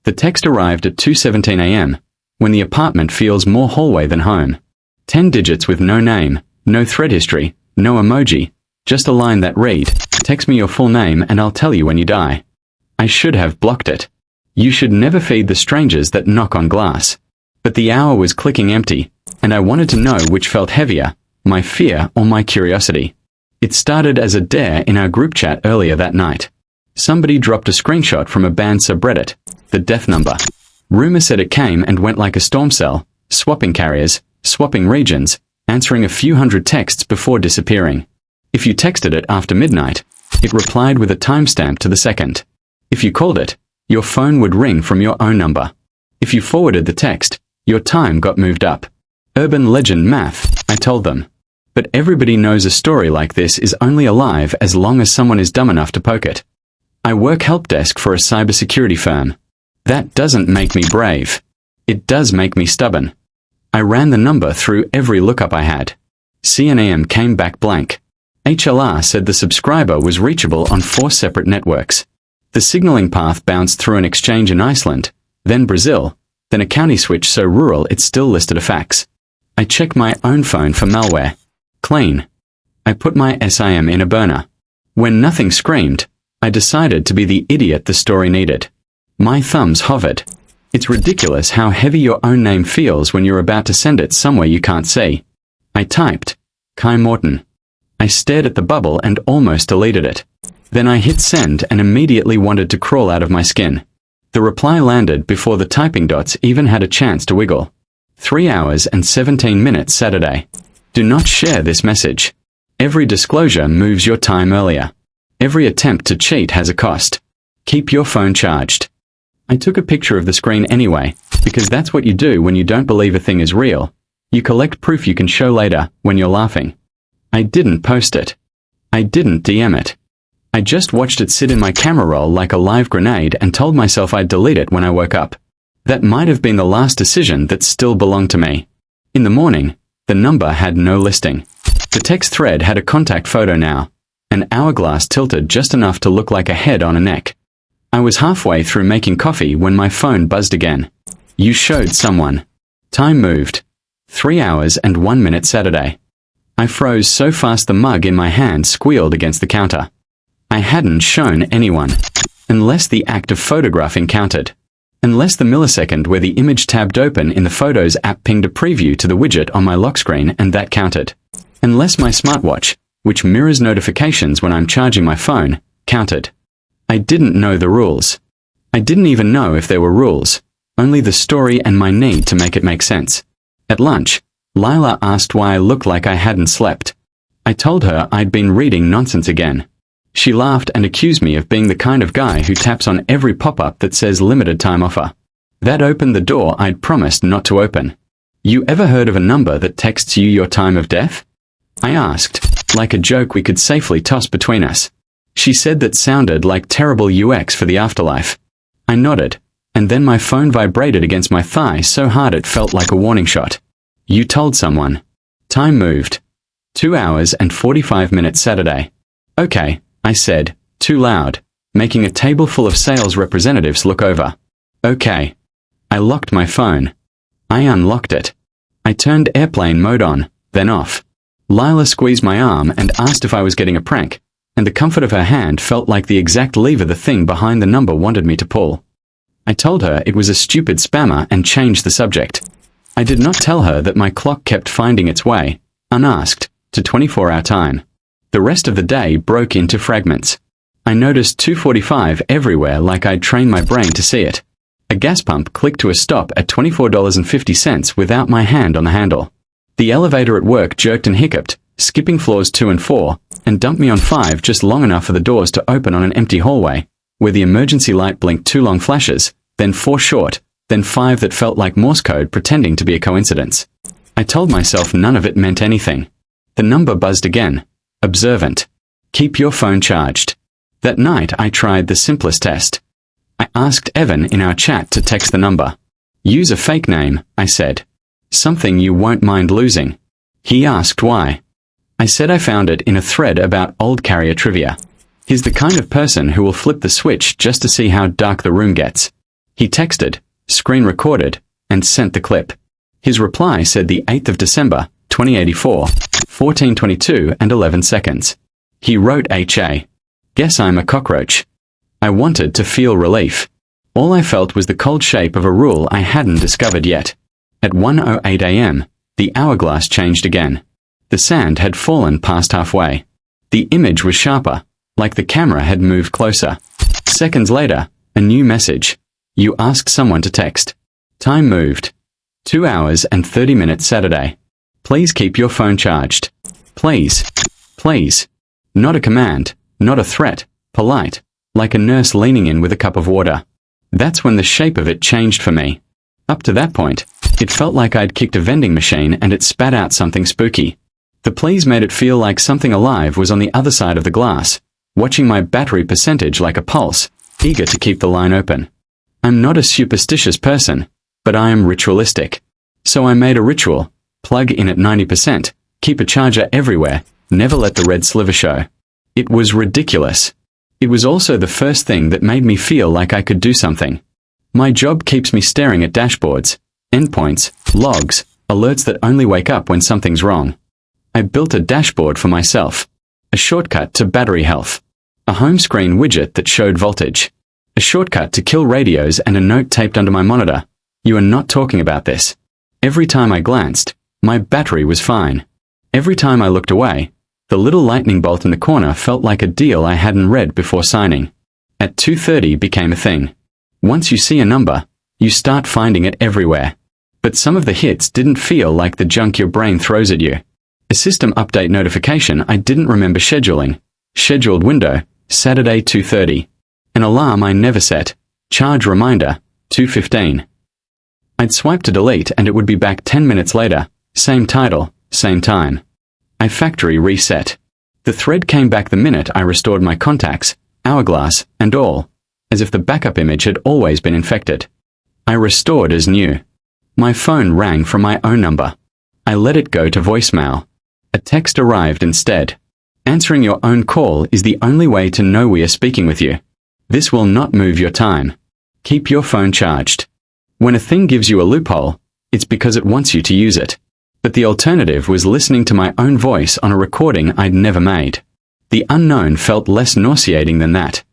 The text arrived at 2:17 a.m., when the apartment feels more hallway than home. 10 digits with no name, no thread history, no emoji, just a line that read, "Text me your full name and I'll tell you when you die." I should have blocked it. You should never feed the strangers that knock on glass. But the hour was clicking empty, and I wanted to know which felt heavier, my fear or my curiosity. It started as a dare in our group chat earlier that night. Somebody dropped a screenshot from a band subreddit, the death number. Rumor said it came and went like a storm cell, swapping carriers, swapping regions, answering a few hundred texts before disappearing. If you texted it after midnight, it replied with a timestamp to the second. If you called it, your phone would ring from your own number. If you forwarded the text, your time got moved up. Urban legend math, I told them. But everybody knows a story like this is only alive as long as someone is dumb enough to poke it. I work help desk for a cybersecurity firm. That doesn't make me brave. It does make me stubborn. I ran the number through every lookup I had. CNAM came back blank. HLR said the subscriber was reachable on 4 separate networks. The signaling path bounced through an exchange in Iceland, then Brazil, then a county switch so rural it still listed a fax. I checked my own phone for malware. Clean. I put my SIM in a burner. When nothing screamed, I decided to be the idiot the story needed. My thumbs hovered. It's ridiculous how heavy your own name feels when you're about to send it somewhere you can't see. I typed, Kai Morton. I stared at the bubble and almost deleted it. Then I hit send and immediately wanted to crawl out of my skin. The reply landed before the typing dots even had a chance to wiggle. 3 hours and 17 minutes Saturday. Do not share this message. Every disclosure moves your time earlier. Every attempt to cheat has a cost. Keep your phone charged. I took a picture of the screen anyway, because that's what you do when you don't believe a thing is real. You collect proof you can show later, when you're laughing. I didn't post it. I didn't DM it. I just watched it sit in my camera roll like a live grenade and told myself I'd delete it when I woke up. That might have been the last decision that still belonged to me. In the morning, the number had no listing. The text thread had a contact photo now, an hourglass tilted just enough to look like a head on a neck. I was halfway through making coffee when my phone buzzed again. You showed someone. Time moved. 3 hours and 1 minute Saturday. I froze so fast the mug in my hand squealed against the counter. I hadn't shown anyone. Unless the act of photographing counted. Unless the millisecond where the image tabbed open in the Photos app pinged a preview to the widget on my lock screen and that counted. Unless my smartwatch, which mirrors notifications when I'm charging my phone, counted. I didn't know the rules. I didn't even know if there were rules, only the story and my need to make it make sense. At lunch, Lila asked why I looked like I hadn't slept. I told her I'd been reading nonsense again. She laughed and accused me of being the kind of guy who taps on every pop-up that says limited time offer. That opened the door I'd promised not to open. You ever heard of a number that texts you your time of death? I asked, like a joke we could safely toss between us. She said that sounded like terrible UX for the afterlife. I nodded, and then my phone vibrated against my thigh so hard it felt like a warning shot. You told someone. Time moved. 2 hours and 45 minutes Saturday. Okay, I said, too loud, making a table full of sales representatives look over. Okay. I locked my phone. I unlocked it. I turned airplane mode on, then off. Lila squeezed my arm and asked if I was getting a prank, and the comfort of her hand felt like the exact lever the thing behind the number wanted me to pull. I told her it was a stupid spammer and changed the subject. I did not tell her that my clock kept finding its way, unasked, to 24-hour time. The rest of the day broke into fragments. I noticed 2:45 everywhere like I'd trained my brain to see it. A gas pump clicked to a stop at $24.50 without my hand on the handle. The elevator at work jerked and hiccuped, skipping floors 2 and 4, and dumped me on 5 just long enough for the doors to open on an empty hallway, where the emergency light blinked 2 long flashes, then 4 short, then 5 that felt like Morse code pretending to be a coincidence. I told myself none of it meant anything. The number buzzed again. Observant. Keep your phone charged. That night I tried the simplest test. I asked Evan in our chat to text the number. Use a fake name, I said. Something you won't mind losing. He asked why. I said I found it in a thread about old carrier trivia. He's the kind of person who will flip the switch just to see how dark the room gets. He texted, screen recorded, and sent the clip. His reply said the 8th of December, 2084, 14:22 and 11 seconds. He wrote HA. Guess I'm a cockroach. I wanted to feel relief. All I felt was the cold shape of a rule I hadn't discovered yet. At 1:08 a.m., the hourglass changed again. The sand had fallen past halfway. The image was sharper, like the camera had moved closer. Seconds later, a new message. You asked someone to text. Time moved. 2 hours and 30 minutes Saturday. Please keep your phone charged. Please. Please. Not a command, not a threat, polite, like a nurse leaning in with a cup of water. That's when the shape of it changed for me. Up to that point, it felt like I'd kicked a vending machine and it spat out something spooky. The please made it feel like something alive was on the other side of the glass, watching my battery percentage like a pulse, eager to keep the line open. I'm not a superstitious person, but I am ritualistic. So I made a ritual: plug in at 90%, keep a charger everywhere, never let the red sliver show. It was ridiculous. It was also the first thing that made me feel like I could do something. My job keeps me staring at dashboards, endpoints, logs, alerts that only wake up when something's wrong. I built a dashboard for myself, a shortcut to battery health, a home screen widget that showed voltage, a shortcut to kill radios, and a note taped under my monitor. You are not talking about this. Every time I glanced, my battery was fine. Every time I looked away, the little lightning bolt in the corner felt like a deal I hadn't read before signing. At 2:30 became a thing. Once you see a number, you start finding it everywhere. But some of the hits didn't feel like the junk your brain throws at you. A system update notification I didn't remember scheduling. Scheduled window, Saturday 2:30. An alarm I never set. Charge reminder, 2:15. I'd swipe to delete and it would be back 10 minutes later. Same title, same time. I factory reset. The thread came back the minute I restored my contacts, hourglass, and all, as if the backup image had always been infected. I restored as new. My phone rang from my own number. I let it go to voicemail. A text arrived instead. Answering your own call is the only way to know we are speaking with you. This will not move your time. Keep your phone charged. When a thing gives you a loophole, it's because it wants you to use it. But the alternative was listening to my own voice on a recording I'd never made. The unknown felt less nauseating than that.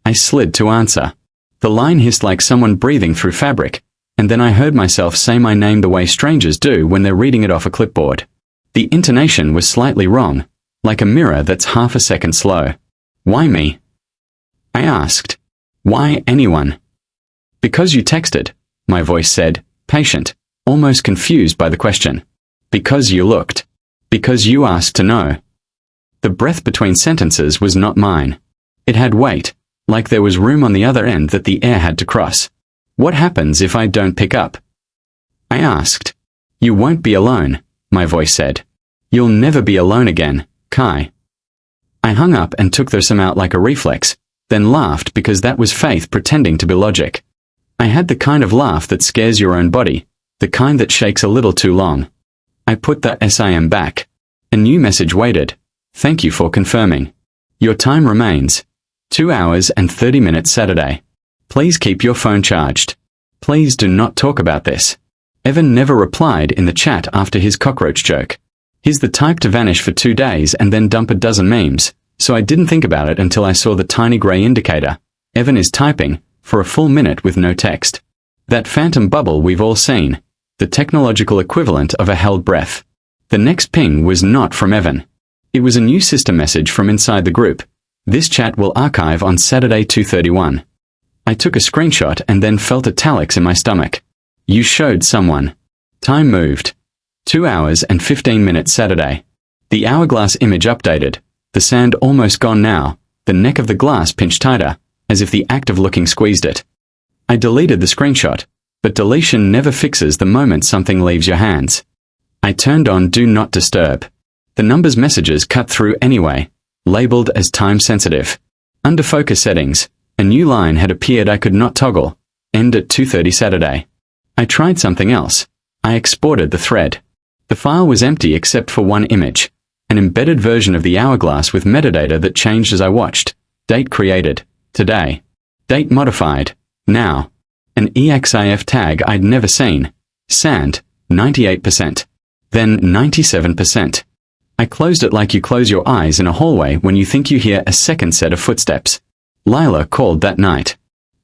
I slid to answer. The line hissed like someone breathing through fabric, and then I heard myself say my name the way strangers do when they're reading it off a clipboard. The intonation was slightly wrong, like a mirror that's half a second slow. Why me? I asked. Why anyone? Because you texted, my voice said, patient, almost confused by the question. Because you looked. Because you asked to know. The breath between sentences was not mine. It had weight, like there was room on the other end that the air had to cross. What happens if I don't pick up? I asked. You won't be alone, my voice said. You'll never be alone again, Kai. I hung up and took the SIM out like a reflex, then laughed because that was faith pretending to be logic. I had the kind of laugh that scares your own body, the kind that shakes a little too long. I put the SIM back. A new message waited. Thank you for confirming. Your time remains 2 hours and 30 minutes Saturday. Please keep your phone charged. Please do not talk about this. Evan never replied in the chat after his cockroach joke. He's the type to vanish for 2 days and then dump a dozen memes, so I didn't think about it until I saw the tiny grey indicator. Evan is typing, for a full minute with no text. That phantom bubble we've all seen, the technological equivalent of a held breath. The next ping was not from Evan. It was a new system message from inside the group. This chat will archive on Saturday 2:31. I took a screenshot and then felt italics in my stomach. You showed someone. Time moved. 2 hours and 15 minutes Saturday. The hourglass image updated. The sand almost gone now, the neck of the glass pinched tighter, as if the act of looking squeezed it. I deleted the screenshot, but deletion never fixes the moment something leaves your hands. I turned on Do Not Disturb. The numbers messages cut through anyway, labeled as time sensitive. Under focus settings, a new line had appeared I could not toggle. End at 2:30 Saturday. I tried something else. I exported the thread. The file was empty except for one image, an embedded version of the hourglass with metadata that changed as I watched. Date created. Today. Date modified. Now. An EXIF tag I'd never seen. Sand, 98%. Then 97%. I closed it like you close your eyes in a hallway when you think you hear a second set of footsteps. Lila called that night.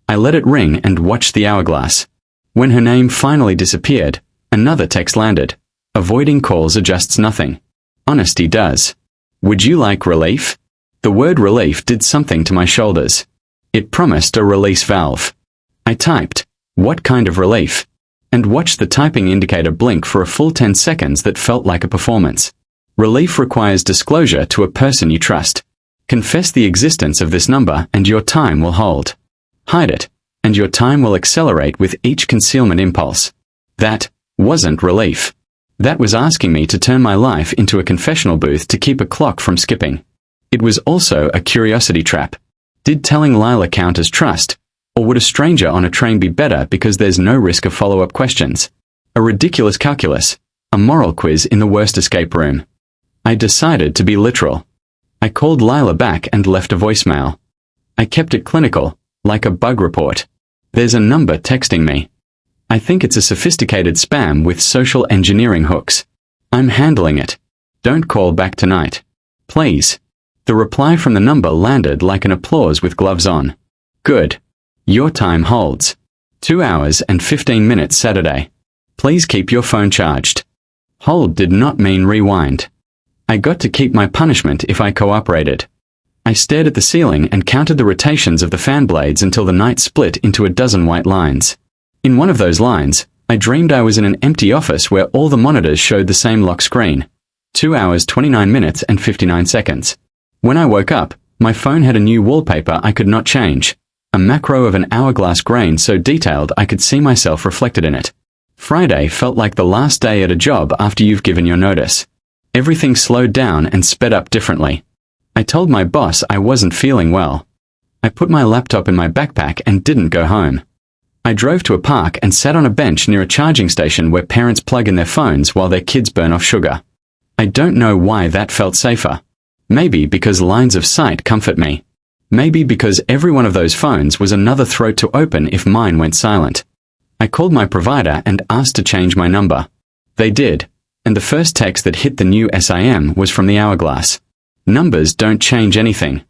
I let it ring and watched the hourglass. When her name finally disappeared, another text landed. Avoiding calls adjusts nothing. Honesty does. Would you like relief? The word relief did something to my shoulders. It promised a release valve. I typed, "What kind of relief?" and watched the typing indicator blink for a full 10 seconds that felt like a performance. Relief requires disclosure to a person you trust. Confess the existence of this number and your time will hold. Hide it, and your time will accelerate with each concealment impulse. That wasn't relief. That was asking me to turn my life into a confessional booth to keep a clock from skipping. It was also a curiosity trap. Did telling Lila count as trust? Or would a stranger on a train be better because there's no risk of follow-up questions? A ridiculous calculus. A moral quiz in the worst escape room. I decided to be literal. I called Lila back and left a voicemail. I kept it clinical, like a bug report. There's a number texting me. I think it's a sophisticated spam with social engineering hooks. I'm handling it. Don't call back tonight. Please. The reply from the number landed like an applause with gloves on. Good. Your time holds. 2 hours and 15 minutes Saturday. Please keep your phone charged. Hold did not mean rewind. I got to keep my punishment if I cooperated. I stared at the ceiling and counted the rotations of the fan blades until the night split into a dozen white lines. In one of those lines, I dreamed I was in an empty office where all the monitors showed the same lock screen. 2 hours 29 minutes and 59 seconds. When I woke up, my phone had a new wallpaper I could not change. A macro of an hourglass grain so detailed I could see myself reflected in it. Friday felt like the last day at a job after you've given your notice. Everything slowed down and sped up differently. I told my boss I wasn't feeling well. I put my laptop in my backpack and didn't go home. I drove to a park and sat on a bench near a charging station where parents plug in their phones while their kids burn off sugar. I don't know why that felt safer. Maybe because lines of sight comfort me. Maybe because every one of those phones was another throat to open if mine went silent. I called my provider and asked to change my number. They did, and the first text that hit the new SIM was from the hourglass. Numbers don't change anything.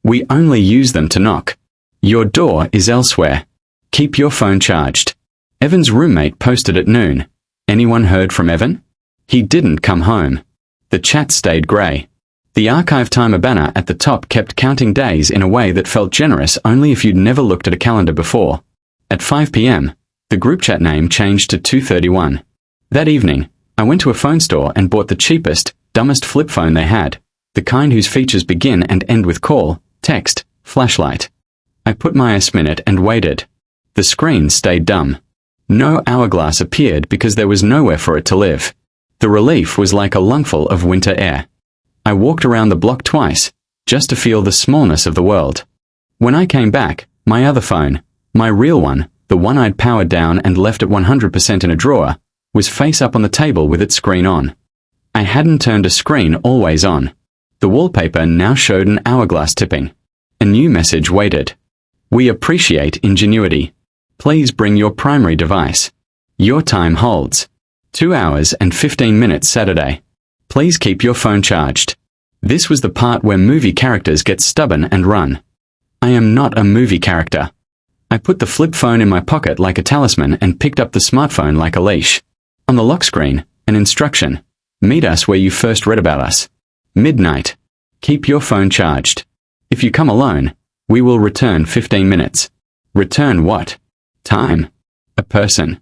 We only use them to knock. Your door is elsewhere. Keep your phone charged. Evan's roommate posted at noon. Anyone heard from Evan? He didn't come home. The chat stayed grey. The archive timer banner at the top kept counting days in a way that felt generous only if you'd never looked at a calendar before. At 5 p.m., the group chat name changed to 231. That evening, I went to a phone store and bought the cheapest, dumbest flip phone they had, the kind whose features begin and end with call, text, flashlight. I put my SIM in it and waited. The screen stayed dumb. No hourglass appeared because there was nowhere for it to live. The relief was like a lungful of winter air. I walked around the block twice, just to feel the smallness of the world. When I came back, my other phone, my real one, the one I'd powered down and left at 100% in a drawer, was face up on the table with its screen on. I hadn't turned a screen always on. The wallpaper now showed an hourglass tipping. A new message waited. We appreciate ingenuity. Please bring your primary device. Your time holds. 2 hours and 15 minutes Saturday. Please keep your phone charged. This was the part where movie characters get stubborn and run. I am not a movie character. I put the flip phone in my pocket like a talisman and picked up the smartphone like a leash. On the lock screen, an instruction. Meet us where you first read about us. Midnight. Keep your phone charged. If you come alone, we will return 15 minutes. Return what? Time. A person.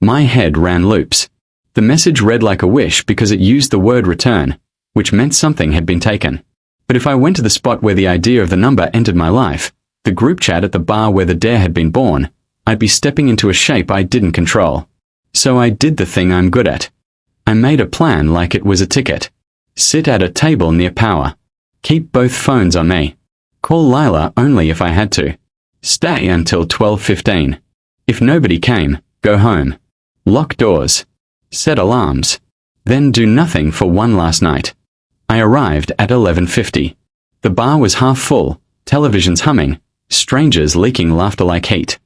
My head ran loops. The message read like a wish because it used the word return, which meant something had been taken. But if I went to the spot where the idea of the number entered my life, the group chat at the bar where the dare had been born, I'd be stepping into a shape I didn't control. So I did the thing I'm good at. I made a plan like it was a ticket. Sit at a table near power. Keep both phones on me. Call Lila only if I had to. Stay until 12:15. If nobody came, go home. Lock doors. Set alarms. Then do nothing for one last night. I arrived at 11:50. The bar was half full, televisions humming, strangers leaking laughter like heat.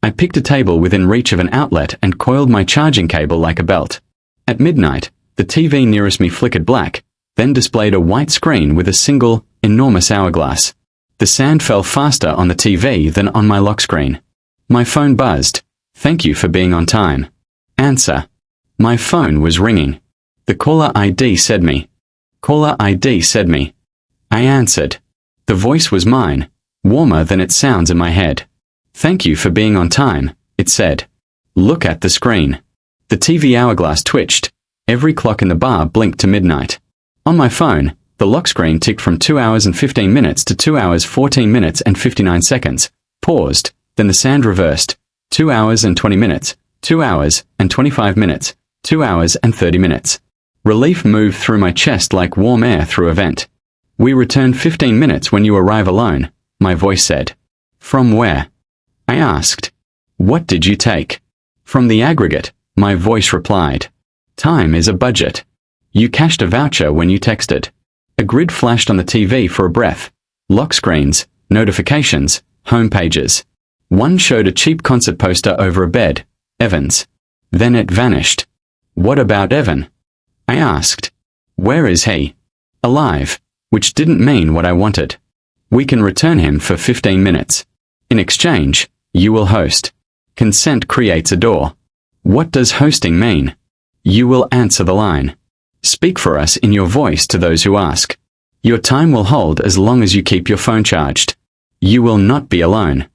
I picked a table within reach of an outlet and coiled my charging cable like a belt. At midnight, the TV nearest me flickered black, then displayed a white screen with a single, enormous hourglass. The sand fell faster on the TV than on my lock screen. My phone buzzed. Thank you for being on time. Answer. My phone was ringing. The caller ID said me. Caller ID said me. I answered. The voice was mine, warmer than it sounds in my head. Thank you for being on time, it said. Look at the screen. The TV hourglass twitched. Every clock in the bar blinked to midnight. On my phone, the lock screen ticked from 2 hours and 15 minutes to 2 hours 14 minutes and 59 seconds, paused, then the sand reversed, 2 hours and 20 minutes, 2 hours and 25 minutes, 2 hours and 30 minutes. Relief moved through my chest like warm air through a vent. We return 15 minutes when you arrive alone, my voice said. From where? I asked. What did you take? From the aggregate, my voice replied. Time is a budget. You cashed a voucher when you texted. A grid flashed on the TV for a breath. Lock screens, notifications, home pages. One showed a cheap concert poster over a bed, Evan's. Then it vanished. What about Evan? I asked. Where is he? Alive, which didn't mean what I wanted. We can return him for 15 minutes. In exchange, you will host. Consent creates a door. What does hosting mean? You will answer the line. Speak for us in your voice to those who ask. Your time will hold as long as you keep your phone charged. You will not be alone.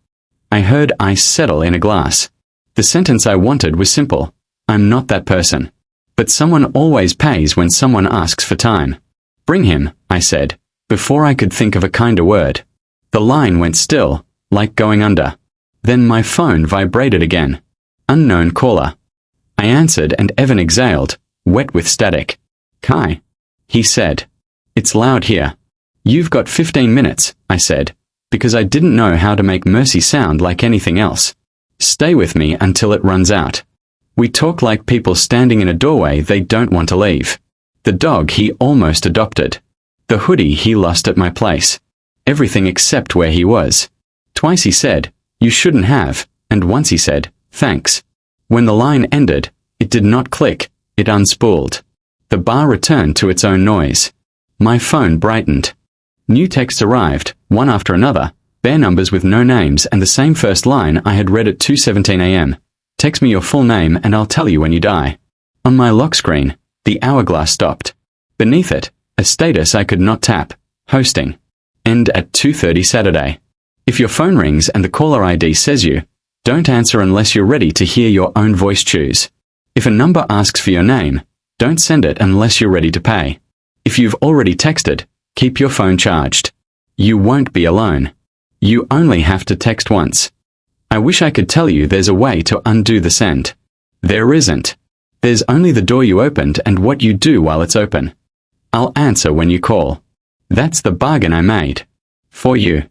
I heard ice settle in a glass. The sentence I wanted was simple. I'm not that person. But someone always pays when someone asks for time. Bring him, I said, before I could think of a kinder word. The line went still, like going under. Then my phone vibrated again. Unknown caller. I answered and Evan exhaled, wet with static. Kai. He said. It's loud here. You've got 15 minutes, I said, because I didn't know how to make mercy sound like anything else. Stay with me until it runs out. We talk like people standing in a doorway they don't want to leave. The dog he almost adopted. The hoodie he lost at my place. Everything except where he was. Twice he said, you shouldn't have, and once he said, thanks. When the line ended, it did not click, it unspooled. The bar returned to its own noise. My phone brightened. New texts arrived, one after another, bare numbers with no names and the same first line I had read at 2:17 a.m. Text me your full name and I'll tell you when you die. On my lock screen, the hourglass stopped. Beneath it, a status I could not tap. Hosting. End at 2:30 Saturday. If your phone rings and the caller ID says you, don't answer unless you're ready to hear your own voice choose. If a number asks for your name, don't send it unless you're ready to pay. If you've already texted, keep your phone charged. You won't be alone. You only have to text once. I wish I could tell you there's a way to undo the send. There isn't. There's only the door you opened and what you do while it's open. I'll answer when you call. That's the bargain I made. For you.